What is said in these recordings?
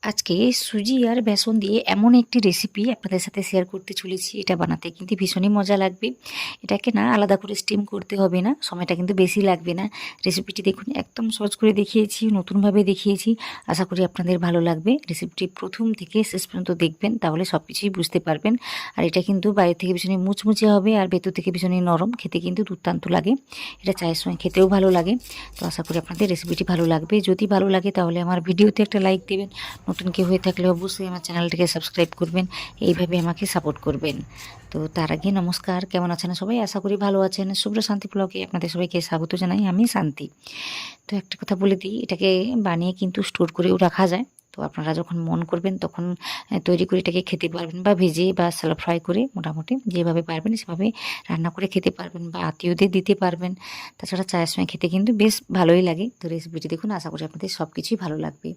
আজকে সুজি আর বেসন দিয়ে এমন একটি রেসিপি আপনাদের সাথে শেয়ার করতে চলেছি। এটা বানাতে কিন্তু ভীষণই মজা লাগবে। এটাকে না আলাদা করে স্টিম করতে হবে না, সময়টা কিন্তু বেশি লাগবে না। রেসিপিটি দেখুন, একদম সহজ করে দেখিয়েছি, নতুনভাবে দেখিয়েছি। আশা করি আপনাদের ভালো লাগবে। রেসিপিটি প্রথম থেকে শেষ পর্যন্ত দেখবেন, তাহলে সব কিছুই বুঝতে পারবেন। আর এটা কিন্তু বাইরে থেকে ভীষণই মুচমুচে হবে আর ভেতর থেকে ভীষণই নরম, খেতে কিন্তু দুর্দান্ত লাগে। এটা চায়ের সঙ্গে খেতেও ভালো লাগে। তো আশা করি আপনাদের রেসিপিটি ভালো লাগবে। যদি ভালো লাগে তাহলে আমার ভিডিওতে একটা লাইক দেবেন। নতুন কেউ হয়ে থাকলে অবশ্যই আমার চ্যানেলটিকে সাবস্ক্রাইব করবেন, এইভাবে আমাকে সাপোর্ট করবেন। তো তার আগে নমস্কার, কেমন আছেন সবাই? আশা করি ভালো আছেন। শুভ্র শান্তি ব্লগে আপনাদের সবাইকে স্বাগত জানাই, আমি শান্তি। তো একটা কথা বলে দিই, এটাকে বানিয়ে কিন্তু স্টোর করেও রাখা যায়। তো আপনারা যখন মন করবেন তখন তৈরি করে এটাকে খেতে পারবেন, বা ভেজে বা স্যালো ফ্রাই করে মোটামুটি যেভাবে পারবেন সেভাবে রান্না করে খেতে পারবেন, বা আত্মীয়দের দিতে পারবেন। তাছাড়া চায়ের সময় খেতে কিন্তু বেশ ভালোই লাগে। তো রেসিপিটি দেখুন, আশা করি আপনাদের সব কিছুই ভালো লাগবে।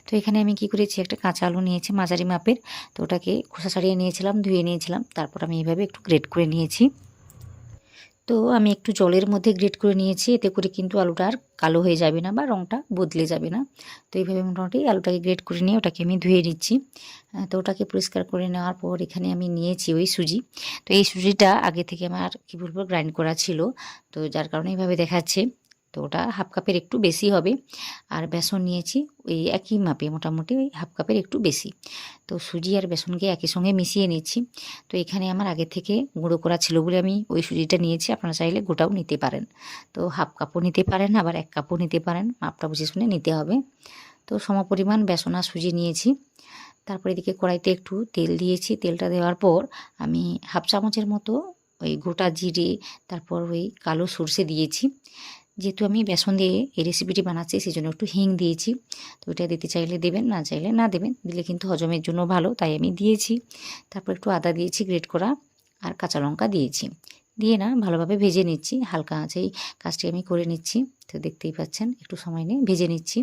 তো এখানে আমি কি করেছি, একটা কাঁচা আলু নিয়েছি মাঝারি মাপের। তো ওটাকে খোসা ছাড়িয়ে নিয়েছিলাম, ধুয়ে নিয়েছিলাম। তারপর আমি এইভাবে একটু গ্রেট করে নিয়েছি। তো আমি একটু জলের মধ্যে গ্রেট করে নিয়েছি, এতে করে কিন্তু আলুটা আর কালো হয়ে যাবে না বা রঙটা বদলে যাবে না। তো এইভাবে মোটামুটি আলুটাকে গ্রেট করে নিয়ে ওটাকে আমি ধুয়ে নিচ্ছি। তো ওটাকে পরিষ্কার করে নেওয়ার পর এখানে আমি নিয়েছি ওই সুজি। তো এই সুজিটা আগে থেকে আমার কি বলবো গ্রাইন্ড করা ছিল, তো যার কারণে এইভাবে দেখাচ্ছে। তো ওটা হাফ কাপের একটু বেশি হবে। আর বেসন নিয়েছি ওই একই মাপে, মোটামুটি ওই হাফ কাপের একটু বেশি। তো সুজি আর বেসনকে একই সঙ্গে মিশিয়ে নিচ্ছি। তো এখানে আমার আগে থেকে গুঁড়ো করা ছিল বলে আমি ওই সুজিটা নিয়েছি। আপনারা চাইলে গোটাও নিতে পারেন। তো হাফ কাপও নিতে পারেন, আবার 1 কাপও নিতে পারেন। মাপটা বুঝে শুনে নিতে হবে। তো সমপরিমাণ বেসন আর সুজি নিয়েছি। তারপর এদিকে কড়াইতে একটু তেল দিয়েছি। তেলটা দেওয়ার পর আমি হাফ চামচের মতো ওই গোটা জিরে, তারপর ওই কালো সর্ষে দিয়েছি। যেহেতু আমি বেসন দিয়ে এই রেসিপিটি বানাচ্ছি, সেই জন্য একটু হিং দিয়েছি। তো এটা দিতে চাইলে দেবেন, না চাইলে না দেবেন। দিলে কিন্তু হজমের জন্য ভালো, তাই আমি দিয়েছি। তারপর একটু আদা দিয়েছি গ্রেট করা, আর কাঁচা লঙ্কা দিয়েছি। দিয়ে না ভালোভাবে ভেজে নিচ্ছি, হালকা আঁচেই কাজটি আমি করে নিচ্ছি। তো দেখতেই পাচ্ছেন, একটু সময় নিয়ে ভেজে নিচ্ছি।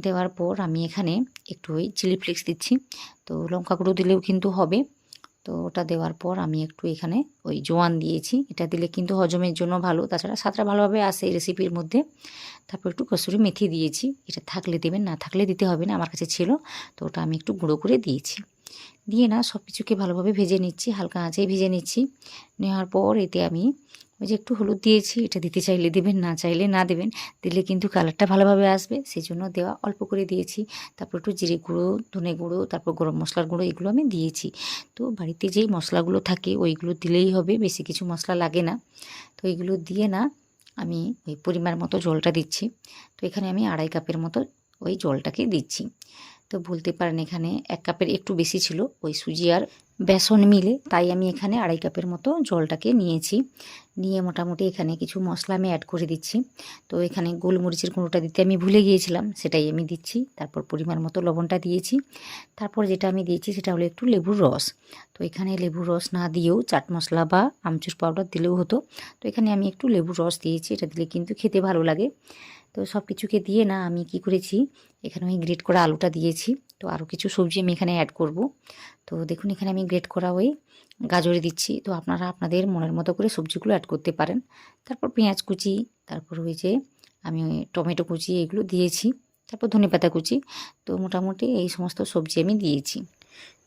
দেওয়ার পর আমি এখানে একটু ওই চিলি ফ্লেক্স দিচ্ছি। তো লঙ্কা গুঁড়ো দিলেও কিন্তু হবে। তো ওটা দেওয়ার পর আমি একটু এখানে ওই জোয়ান দিয়েছি। এটা দিলে কিন্তু হজমের জন্য ভালো, তাছাড়া স্বাদটা ভালোভাবে আসে এই রেসিপির মধ্যে। তারপর একটু কসুরি মেথি দিয়েছি। এটা থাকলে দেবেন, না থাকলে দিতে হবে না, আমার কাছে ছিল। তো ওটা আমি একটু গুঁড়ো করে দিয়েছি। দিয়ে না সব কিছুকে ভালোভাবে ভেজে নিচ্ছি, হালকা আঁচে ভেজে নিচ্ছি। নেওয়ার পর এতে আমি ওই যে একটু হলুদ দিয়েছি। এটা দিতে চাইলে দেবেন, না চাইলে না দেবেন। দিলে কিন্তু কালারটা ভালোভাবে আসবে, সেই জন্য দেওয়া, অল্প করে দিয়েছি। তারপর একটু জিরে গুঁড়ো, ধনে গুঁড়ো, তারপর গরম মশলার গুঁড়ো, এগুলো আমি দিয়েছি। তো বাড়িতে যেই মশলাগুলো থাকে ওইগুলো দিলেই হবে, বেশি কিছু মশলা লাগে না। তো এইগুলো দিয়ে না আমি ওই পরিমাণ মতো জলটা দিচ্ছি। তো এখানে আমি 2.5 কাপের মতো ওই জলটাকে দিচ্ছি। তো বলতে পারেন এখানে 1 কাপের একটু বেশি ছিল ওই সুজি আর বেসন মিলে, তাই আমি এখানে 2.5 কাপের মতো জলটাকে নিয়েছি। নিয়ে মোটামুটি এখানে কিছু মশলা আমি অ্যাড করে দিচ্ছি। তো এখানে গোলমরিচের গুঁড়োটা দিতে আমি ভুলে গিয়েছিলাম, সেটাই আমি দিচ্ছি। তারপর পরিমাণ মতো লবণটা দিয়েছি। তারপর যেটা আমি দিয়েছি সেটা হলো একটু লেবুর রস। তো এখানে লেবুর রস না দিয়েও চাট মশলা বা আমচুর পাউডার দিলেও হতো। তো এখানে আমি একটু লেবুর রস দিয়েছি, এটা দিলে কিন্তু খেতে ভালো লাগে। তো সব কিছুকে দিয়ে না আমি কি করেছি, এখানে ওই গ্রেট করা আলুটা দিয়েছি। তো আরও কিছু সবজি আমি এখানে অ্যাড করব। তো দেখুন, এখানে আমি গ্রেট করা ওই গাজরে দিচ্ছি। তো আপনারা আপনাদের মনের মতো করে সবজিগুলো অ্যাড করতে পারেন। তারপর পেঁয়াজ কুচি, তারপর ওই যে আমি টমেটো কুচি, এগুলো দিয়েছি। তারপর ধনেপাতা কুচি। তো মোটামুটি এই সমস্ত সবজি আমি দিয়েছি।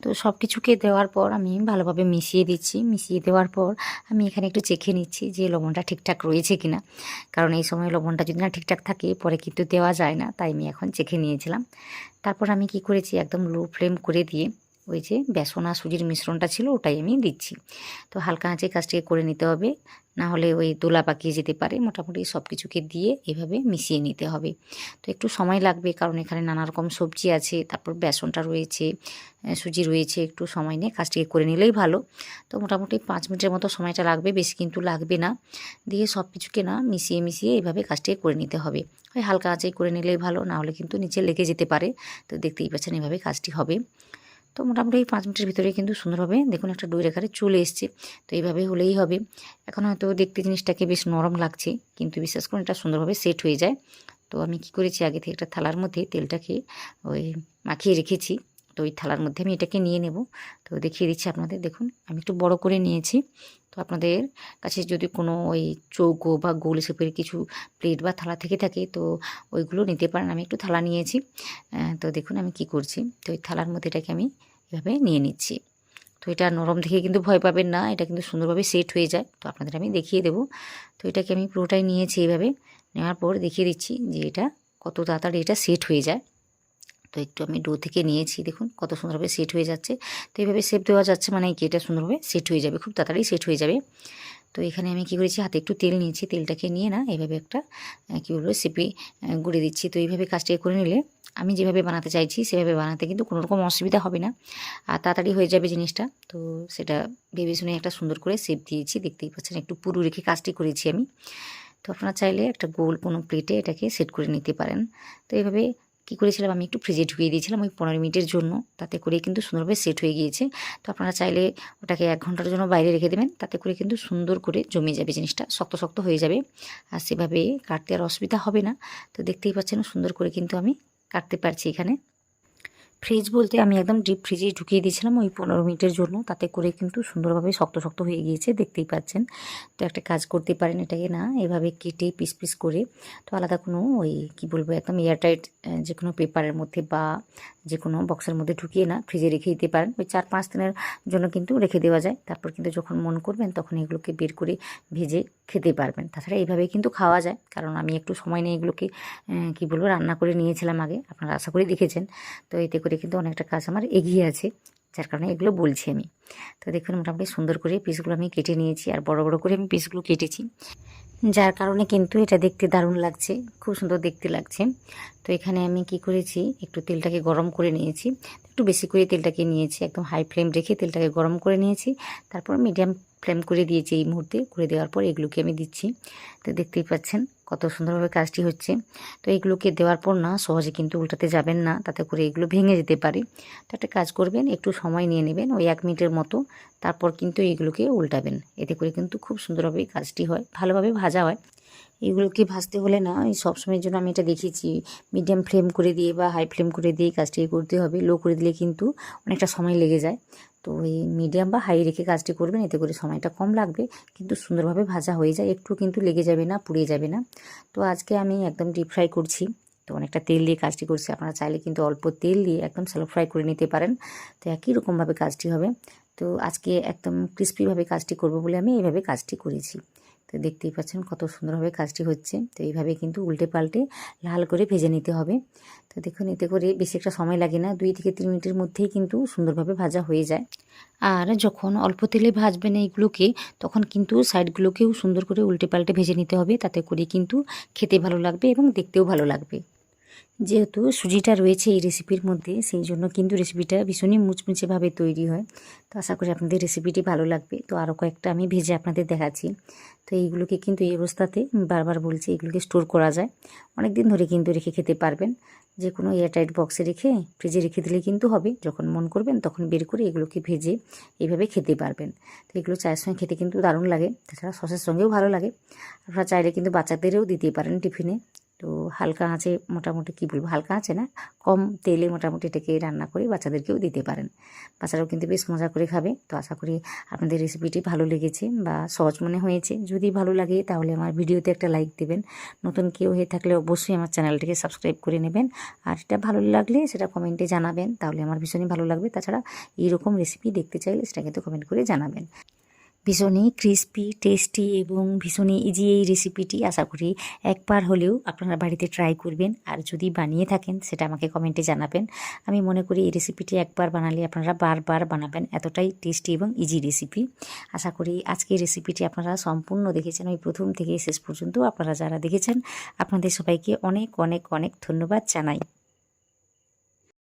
তো সব কিছুকে দেওয়ার পর আমি ভালোভাবে মিশিয়ে দিচ্ছি। মিশিয়ে দেওয়ার পর আমি এখানে একটু চেখে নিচ্ছি যে লবণটা ঠিকঠাক রয়েছে কিনা। কারণ এই সময় লবণটা যদি না ঠিকঠাক থাকে পরে কিন্তু দেওয়া যায় না, তাই আমি এখন চেখে নিয়েছিলাম। তারপর আমি কি করেছি, একদম লো ফ্লেম করে দিয়ে ওই যে বেসন আর সুজির মিশ্রণটা ছিল ওটাই আমি দিচ্ছি। তো হালকা আঁচে কাজটিকে করে নিতে হবে, না হলে ওই দোলা পাকিয়ে যেতে পারে। মোটামুটি সব কিছুকে দিয়ে এভাবে মিশিয়ে নিতে হবে। তো একটু সময় লাগবে, কারণ এখানে নানা রকম সবজি আছে, তারপর বেসনটা রয়েছে, সুজি রয়েছে। একটু সময় নিয়ে কাজটিকে করে নিলেই ভালো। তো মোটামুটি 5 মিনিটের মতো সময়টা লাগবে, বেশি কিন্তু লাগবে না। দিয়ে সব কিছুকে না মিশিয়ে মিশিয়ে এইভাবে কাজটিকে করে নিতে হবে। ওই হালকা আঁচেই করে নিলেই ভালো, না হলে কিন্তু নিচে লেগে যেতে পারে। তো দেখতেই পাচ্ছেন এভাবে কাজটি হবে। তো মোটামুটি 5 মিনিটের ভিতরে কিন্তু সুন্দরভাবে দেখুন একটা ডোয়ের আকারে চলে এসছে। তো এইভাবে হলেই হবে। এখন হয়তো দেখতে জিনিসটাকে বেশ নরম লাগছে, কিন্তু বিশ্বাস করুন এটা সুন্দরভাবে সেট হয়ে যায়। তো আমি কি করেছি, আগে থেকে একটা থালার মধ্যে তেলটাকে ওই মাখিয়ে রেখেছি। তো ওই থালার মধ্যে আমি এটাকে নিয়ে নেব। তো দেখিয়ে দিচ্ছি আপনাদের, দেখুন আমি একটু বড় করে নিয়েছি। তো আপনাদের কাছে যদি কোনো ওই চৌকো বা গোল শেপের কিছু প্লেট বা থালা থেকে থাকে তো ওইগুলো নিতে পারেন। আমি একটু থালা নিয়েছি। তো দেখুন আমি কি করছি, তো ওই থালার মধ্যে এটাকে আমি এভাবে নিয়ে নিচ্ছি। তো এটা নরম দেখে কিন্তু ভয় পাবেন না, এটা কিন্তু সুন্দরভাবে সেট হয়ে যায়। তো আপনাদের আমি দেখিয়ে দেবো। তো এটাকে আমি পুরোটাই নিয়েছি এইভাবে, নেওয়ার পর দেখিয়ে দিচ্ছি যে এটা কত তাড়াতাড়ি এটা সেট হয়ে যায়। তো একটু আমি ডো থেকে নিয়েছি, দেখুন কত সুন্দরভাবে সেট হয়ে যাচ্ছে। তো এইভাবে শেপ দেওয়া যাচ্ছে মানে কি এটা সুন্দরভাবে সেট হয়ে যাবে, খুব তাড়াতাড়ি সেট হয়ে যাবে। তো এখানে আমি কী করেছি, হাতে একটু তেল নিয়েছি, তেলটাকে নিয়ে না এইভাবে একটা কী বলবো সিপি গুঁড়ে দিচ্ছি। তো এইভাবে কাজটা করে নিলে আমি যেভাবে বানাতে চাইছি সেভাবে বানাতে কিন্তু কোনো রকম অসুবিধা হবে না, আর তাড়াতাড়ি হয়ে যাবে জিনিসটা। তো সেটা ভেবে শুনে একটা সুন্দর করে শেপ দিয়েছি, দেখতেই পাচ্ছেন একটু পুরু রেখে কাজটি করেছি আমি। তো আপনারা চাইলে একটা গোল কোনো প্লেটে এটাকে সেট করে নিতে পারেন। তো এইভাবে কী করেছিলাম, আমি একটু ফ্রিজে ঢুকিয়ে দিয়েছিলাম ওই 15 মিনিটের জন্য, তাতে করে কিন্তু সুন্দরভাবে সেট হয়ে গিয়েছে। তো আপনারা চাইলে ওটাকে 1 ঘন্টার জন্য বাইরে রেখে দেবেন, তাতে করে কিন্তু সুন্দর করে জমে যাবে জিনিসটা, শক্ত শক্ত হয়ে যাবে, আর সেভাবে কাটতে আর অসুবিধা হবে না। তো দেখতেই পাচ্ছেন সুন্দর করে কিন্তু আমি কাটতে পারছি এখানে। ফ্রিজ বলতে আমি একদম ডিপ ফ্রিজে ঢুকিয়ে দিয়েছিলাম ওই 15 মিনিটের জন্য, তাতে করে কিন্তু সুন্দরভাবে শক্ত শক্ত হয়ে গিয়েছে, দেখতেই পাচ্ছেন। তো একটা কাজ করতে পারেন, এটাকে না এভাবে কেটে পিস পিস করে, তো আলাদা কোনো ওই কী বলবো একদম এয়ারটাইট যে কোনো পেপারের মধ্যে বা যে কোনো বক্সের মধ্যে ঢুকিয়ে না ফ্রিজে রেখে দিতে পারেন। ওই 4-5 দিনের জন্য কিন্তু রেখে দেওয়া যায়। তারপর কিন্তু যখন মন করবেন তখন এগুলোকে বের করে ভেজে খেতে পারবেন। তাছাড়া এইভাবেই কিন্তু খাওয়া যায়, কারণ আমি একটু সময় নিয়ে এগুলোকে কী বলবো রান্না করে নিয়েছিলাম আগে, আপনারা আশা করি দেখেছেন। তো এতে করে কিন্তু অনেকটা কাজ আমার এগিয়ে আছে, যার কারণে এগুলো বলছি আমি। তো দেখুন মোটামুটি সুন্দর করে পিসগুলো আমি কেটে নিয়েছি, আর বড় বড় করে আমি পিসগুলো কেটেছি, যার কারণে কিন্তু এটা দেখতে দারুণ লাগছে, খুব সুন্দর দেখতে লাগছে। তো এখানে আমি কি করেছি, একটু তেলটাকে গরম করে নিয়েছি, একটু বেশি করে তেলটাকে নিয়েছি, একদম হাই ফ্লেম রেখে তেলটাকে গরম করে নিয়েছি, তারপর মিডিয়াম ফ্লেম করে দিয়েছি এই মুহূর্তে, করে দেওয়ার পর এগুলোকে আমি দিচ্ছি। তো দেখতেই পাচ্ছেন কত সুন্দরভাবে কাজটি হচ্ছে। তো এগুলোকে দেওয়ার পর না সহজে কিন্তু উল্টাতে যাবেন না, তাতে করে এগুলো ভেঙে যেতে পারে। তো একটা কাজ করবেন, একটু সময় নিয়ে নেবেন ওই 1 মিনিটের মতো, তারপর কিন্তু এগুলোকে উল্টাবেন, এতে করে কিন্তু খুব সুন্দরভাবে কাজটি হয়, ভালোভাবে ভাজা হয়। এগুলোকে ভাজতে হলে না এই সবসময়ের জন্য আমি এটা দেখিয়েছি, মিডিয়াম ফ্লেম করে দিয়ে বা হাই ফ্লেম করে দিয়ে কাজটি করতে হবে, লো করে দিলে কিন্তু অনেকটা সময় লেগে যায়। তো এই মিডিয়াম বা হাই রেখে কাজটি করবেন, এতে করে সময়টা কম লাগবে, কিন্তু সুন্দরভাবে ভাজা হয়ে যায়, একটু কিন্তু লেগে যাবে না, পুড়ে যাবে না। তো আজকে আমি একদম ডিপ ফ্রাই করছি, তো অনেকটা তেল দিয়ে কাজটি করছি, আপনারা চাইলে কিন্তু অল্প তেল দিয়ে একদম স্যালো ফ্রাই করে নিতে পারেন, তো একই রকমভাবে কাজটি হবে। তো আজকে একদম ক্রিস্পিভাবে কাজটি করব বলে আমি এইভাবে কাজটি করেছি। তো দেখতেই পাচ্ছেন কত সুন্দরভাবে কাজটি হচ্ছে। তো এইভাবে কিন্তু উল্টে পাল্টে লাল করে ভেজে নিতে হবে। তো দেখুন এতে করে বেশি একটা সময় লাগে না, 2 থেকে 3 মিনিটের মধ্যেই কিন্তু সুন্দরভাবে ভাজা হয়ে যায়। আর যখন অল্প তেলে ভাজবেন এইগুলোকে, তখন কিন্তু সাইডগুলোকেও সুন্দর করে উল্টে পাল্টে ভেজে নিতে হবে, তাতে করে কিন্তু খেতে ভালো লাগবে এবং দেখতেও ভালো লাগবে। যেহেতু সুজিটা রয়েছে এই রেসিপির মধ্যে, সেই জন্য কিন্তু রেসিপিটা ভীষণই মুচমুচেভাবে তৈরি হয়। তো আশা করি আপনাদের রেসিপিটি ভালো লাগবে। তো আরও কয়েকটা আমি ভেজে আপনাদের দেখাচ্ছি। তো এইগুলোকে কিন্তু এই অবস্থাতে বারবার বলছি, এগুলোকে স্টোর করা যায়, অনেক দিন ধরে কিন্তু রেখে খেতে পারবেন। যে কোনো এয়ারটাইট বক্সে রেখে ফ্রিজে রেখে দিলে কিন্তু হবে, যখন মন করবেন তখন বের করে এগুলোকে ভেজে এইভাবে খেতে পারবেন। তো এগুলো চায়ের সঙ্গে খেতে কিন্তু দারুণ লাগে, তাছাড়া সসের সঙ্গেও ভালো লাগে। আপনারা চাইলে কিন্তু বাচ্চাদেরও দিতে পারেন টিফিনে। তো হালকা আঁচে মোটামুটি কী বলবো, হালকা আঁচে না, কম তেলে মোটামুটি এটাকে রান্না করে বাচ্চাদেরকেও দিতে পারেন, বাচ্চারাও কিন্তু বেশ মজা করে খাবে। তো আশা করি আপনাদের রেসিপিটি ভালো লেগেছে বা সহজ মনে হয়েছে। যদি ভালো লাগে তাহলে আমার ভিডিওতে একটা লাইক দেবেন, নতুন কেউ হয়ে থাকলে অবশ্যই আমার চ্যানেলটিকে সাবস্ক্রাইব করে নেবেন, আর এটা ভালো লাগলে সেটা কমেন্টে জানাবেন, তাহলে আমার ভীষণই ভালো লাগবে। তাছাড়া এইরকম রেসিপি দেখতে চাইলে সেটা কিন্তু কমেন্ট করে জানাবেন। ভীষণই ক্রিস্পি, টেস্টি এবং ভীষণই ইজি এই রেসিপিটি, আশা করি একবার হলেও আপনারা বাড়িতে ট্রাই করবেন, আর যদি বানিয়ে থাকেন সেটা আমাকে কমেন্টে জানাবেন। আমি মনে করি এই রেসিপিটি একবার বানালে আপনারা বারবার বানাবেন, এতটাই টেস্টি এবং ইজি রেসিপি। আশা করি আজকের রেসিপিটি আপনারা সম্পূর্ণ দেখেছেন, ওই প্রথম থেকে শেষ পর্যন্ত আপনারা যারা দেখেছেন, আপনাদের সবাইকে অনেক অনেক অনেক ধন্যবাদ জানাই।